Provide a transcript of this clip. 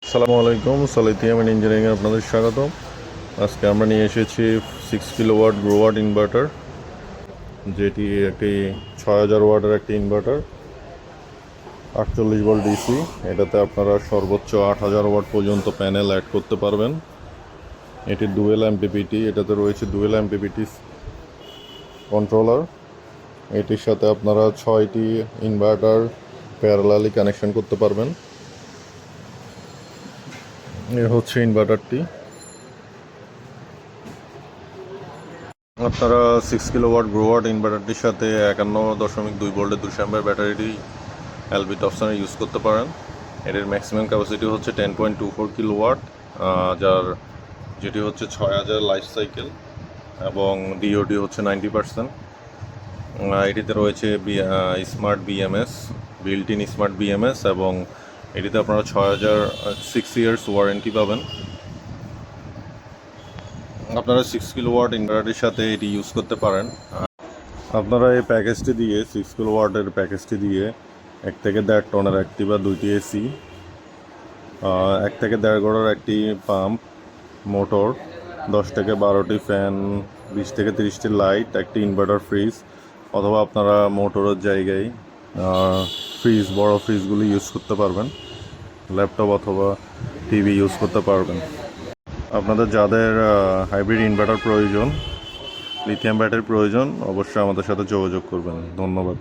আসসালামু আলাইকুম, সালিথিয়াম অ্যান্ড ইঞ্জিনিয়ারিংয়ে আপনাদের স্বাগতম। আজকে আমরা নিয়ে এসেছি 6 কিলোওয়াট গ্রোওয়াট ইনভার্টার, যেটি একটি 6000 ওয়াটের একটি ইনভার্টার, 48 ভোল্ট ডিসি। এটাতে আপনারা সর্বোচ্চ 8000 ওয়াট পর্যন্ত প্যানেল অ্যাড করতে পারবেন। এটি ডুয়েল এমপিপিটি, এটাতে রয়েছে ডুয়েল এমপিপিটি কন্ট্রোলার। এটির সাথে আপনারা 6টি ইনভার্টার প্যারালালি কানেকশন করতে পারবেন। এ হচ্ছে ইনভার্টারটি। আপনারা 6 কিলোওয়াট গ্রোওয়াট ইনভার্টারটির সাথে 51.2 ভোল্টের 200 অ্যাম্পিয়ার ব্যাটারিটি এলবি টপসনে ইউজ করতে পারেন। এটির ম্যাক্সিমাম ক্যাপাসিটি হচ্ছে 10.24 কিলোওয়াট, যেটি হচ্ছে 6000 লাইফ সাইকেল, এবং ডিওডি হচ্ছে 90%। এটিতে রয়েছে smart BMS, built in smart BMS, এবং এটিতে আপনারা 6 ইয়ার্স ওয়ারেন্টি পাবেন। আপনারা 6 কিলোওয়াট ইনভার্টারের সাথে এটি ইউজ করতে পারেন। আপনারা এই প্যাকেজটি দিয়ে 6 কিলোওয়াটের প্যাকেজটি দিয়ে 1 থেকে 1.5 টনের একটি বা 2টি এসি, 1 থেকে 1.5 গড়ের একটি পাম্প, মোটর, 10 থেকে 12টি ফ্যান, 20 থেকে 30টি লাইট, একটি ইনভার্টার ফ্রিজ, অথবা আপনারা মোটরের জায়গায় ফ্রিজ, বড় ফ্রিজগুলি ইউজ করতে পারবেন। ল্যাপটপ অথবা টিভি ইউজ করতে পারবেন। আপনাদের যাদের হাইব্রিড ইনভার্টার প্রয়োজন, লিথিয়াম ব্যাটারি প্রয়োজন, অবশ্যই আমাদের সাথে যোগাযোগ করবেন। ধন্যবাদ।